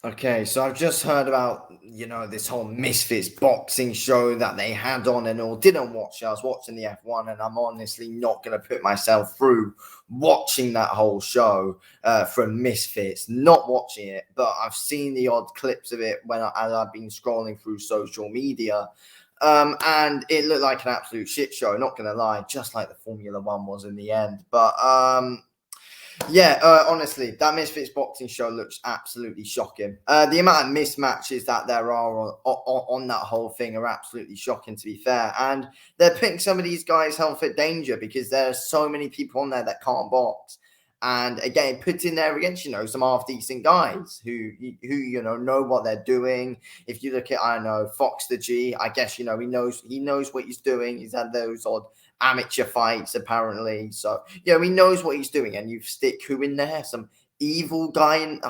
Okay, so I've just heard about, this whole Misfits boxing show that they had on and all. Didn't watch it. I was watching the F1, and I'm honestly not going to put myself through watching that whole show from Misfits. Not watching it, but I've seen the odd clips of it as I've been scrolling through social media. And it looked like an absolute shit show, not going to lie, just like the Formula One was in the end. But yeah, honestly, that Misfits boxing show looks absolutely shocking. The amount of mismatches that there are on that whole thing are absolutely shocking, to be fair. And they're putting some of these guys' health at danger because there are so many people on there that can't box. And again, put in there against, some half decent guys who know what they're doing. If you look at, I don't know, Fox the G, I guess, he knows what he's doing. He's had those odd amateur fights apparently, so he knows what he's doing. And you stick who in there, some evil guy in,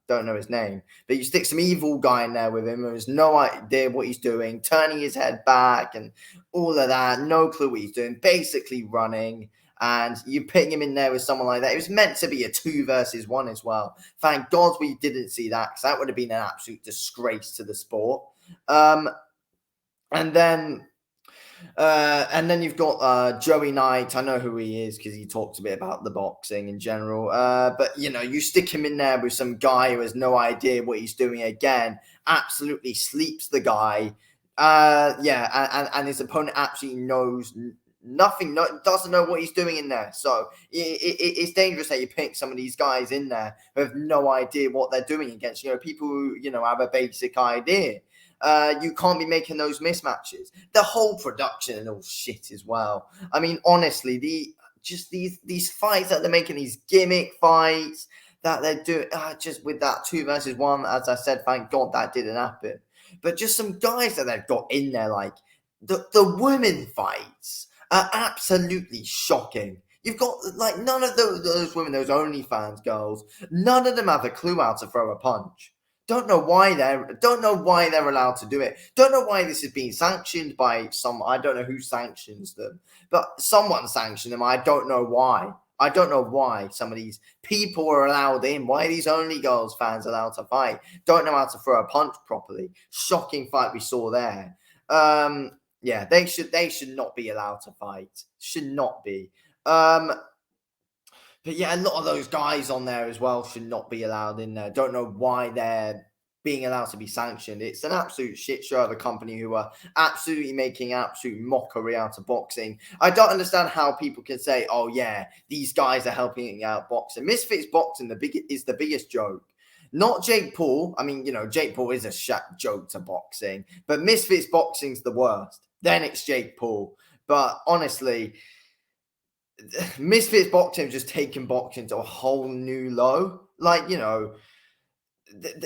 don't know his name, but you stick some evil guy in there with him who has no idea what he's doing, turning his head back and all of that, no clue what he's doing, basically running. And you putting him in there with someone like that. It was meant to be a 2 versus 1 as well. Thank God we didn't see that, because that would have been an absolute disgrace to the sport. um and then you've got Joey Knight. I know who he is because he talks a bit about the boxing in general. But you stick him in there with some guy who has no idea what he's doing again, absolutely sleeps the guy. Yeah, and his opponent absolutely knows nothing, doesn't know what he's doing in there. So it's dangerous that you pick some of these guys in there who have no idea what they're doing against, people who, have a basic idea. You can't be making those mismatches. The whole production and all shit as well. I mean, honestly, these fights that they're making, these gimmick fights that they're doing, just with that 2 versus 1. As I said, thank God that didn't happen. But just some guys that they've got in there, like the women fights are absolutely shocking. You've got like none of those women, those OnlyFans girls, none of them have a clue how to throw a punch. Don't know why they're allowed to do it. Don't know why this is being sanctioned by some. I don't know who sanctions them, but someone sanctioned them. I don't know why. I don't know why some of these people are allowed in. Why are these Only Girls fans allowed to fight? Don't know how to throw a punch properly. Shocking fight we saw there. Yeah, they should not be allowed to fight. Should not be. But yeah, a lot of those guys on there as well should not be allowed in there. Don't know why they're being allowed to be sanctioned. It's an absolute shit show of a company who are absolutely making absolute mockery out of boxing. I don't understand how people can say, "Oh yeah, these guys are helping out boxing." Misfits boxing is the biggest joke. Not Jake Paul. I mean, Jake Paul is a joke to boxing, but Misfits boxing's the worst. Then it's Jake Paul. But honestly, Misfits boxing have just taken boxing to a whole new low. Like,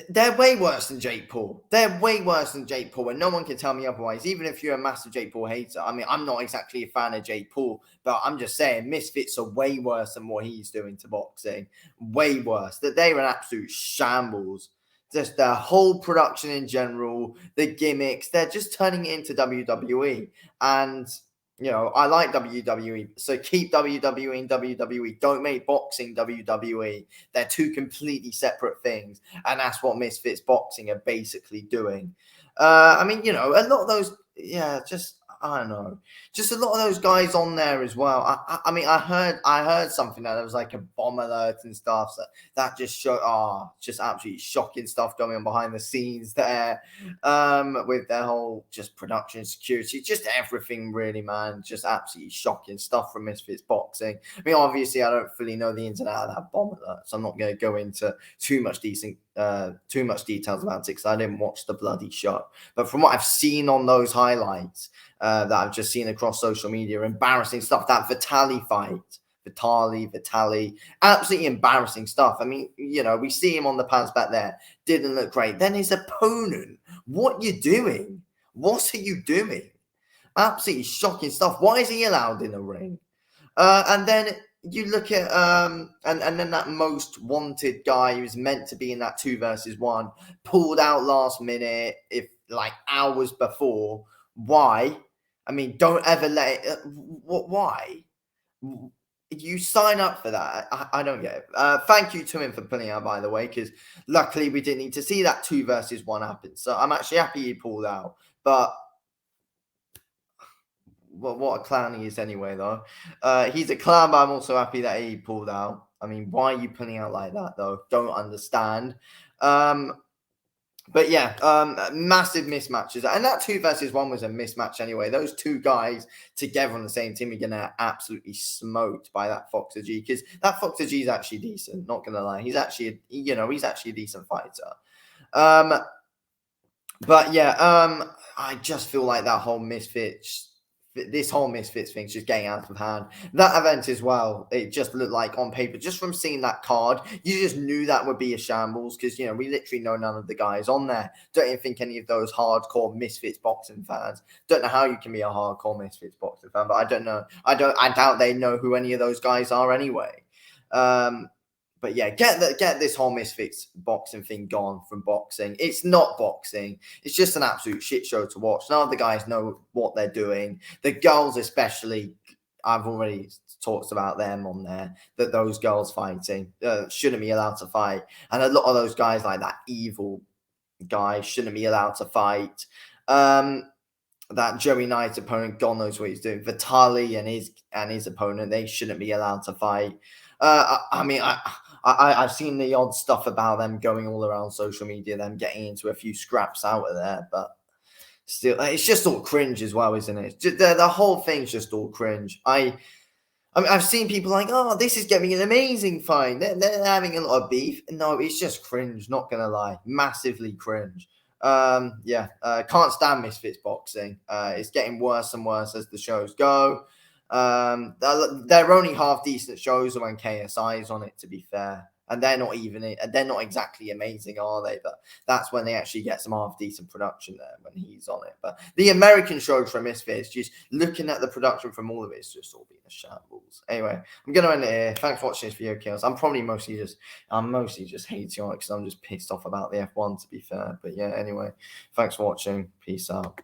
they're way worse than Jake Paul. They're way worse than Jake Paul, and no one can tell me otherwise, even if you're a massive Jake Paul hater. I mean, I'm not exactly a fan of Jake Paul, but I'm just saying Misfits are way worse than what he's doing to boxing. Way worse. That they're an absolute shambles. Just their whole production in general, the gimmicks, they're just turning it into WWE. And I like WWE, so keep WWE in WWE. Don't make boxing WWE. They're two completely separate things, and that's what Misfits Boxing are basically doing. I mean, a lot of those, yeah, just I don't know, just a lot of those guys on there as well. I mean, I heard something that there was like a bomb alert and stuff. So that just showed, just absolutely shocking stuff going on behind the scenes there, with their whole just production security, just everything really, man, just absolutely shocking stuff from Misfits Boxing. I mean, obviously, I don't fully know the ins and outs of that bomb alert, so I'm not going to go into too much details about it because I didn't watch the bloody show. But from what I've seen on those highlights that I've just seen across social media, embarrassing stuff. That Vitali fight. Vitali, absolutely embarrassing stuff. I mean, we see him on the pads back there, didn't look great. Then his opponent, what you doing? What are you doing? Absolutely shocking stuff. Why is he allowed in a ring? And then you look at and then that most wanted guy who's meant to be in that 2 versus 1 pulled out last minute, if like hours before. Why? I mean, don't ever let it. What? Why? you sign up for that. I don't get it. Thank you to him for pulling out, by the way, because luckily we didn't need to see that 2 versus 1 happen. So I'm actually happy he pulled out. But what a clown he is anyway, though. He's a clown, but I'm also happy that he pulled out. I mean, why are you pulling out like that, though? Don't understand. But yeah, massive mismatches. And that 2 versus 1 was a mismatch anyway. Those two guys together on the same team are going to absolutely smoked by that Foxer G, because that Foxer G is actually decent, not going to lie. He's actually, he's actually a decent fighter. But yeah, I just feel like this whole Misfits thing's just getting out of hand. That event as well, it just looked like on paper, just from seeing that card, you just knew that would be a shambles, because, we literally know none of the guys on there. Don't even think any of those hardcore Misfits boxing fans. Don't know how you can be a hardcore Misfits boxing fan, but I don't know. I doubt they know who any of those guys are anyway. But yeah, get this whole Misfits boxing thing gone from boxing. It's not boxing. It's just an absolute shit show to watch. None of the guys know what they're doing. The girls especially, I've already talked about them on there, that those girls fighting shouldn't be allowed to fight. And a lot of those guys, like that evil guy, shouldn't be allowed to fight. That Joey Knight opponent, God knows what he's doing. Vitali and his opponent, they shouldn't be allowed to fight. I've seen the odd stuff about them going all around social media, them getting into a few scraps out of there, but still, it's just all cringe as well, isn't it? The whole thing's just all cringe. I've seen people like, oh, this is getting an amazing fight. They're having a lot of beef. No, it's just cringe, not going to lie. Massively cringe. Can't stand Misfits boxing. It's getting worse and worse as the shows go. They're only half decent shows when KSI is on it, to be fair. And they're not exactly amazing, are they? But that's when they actually get some half decent production there when he's on it. But the American show from Misfits, just looking at the production from all of it, it's just all being a shambles. Anyway, I'm gonna end it here. Thanks for watching this video, Kills. I'm mostly just hating on it because I'm just pissed off about the F1, to be fair. But yeah, anyway, thanks for watching. Peace out.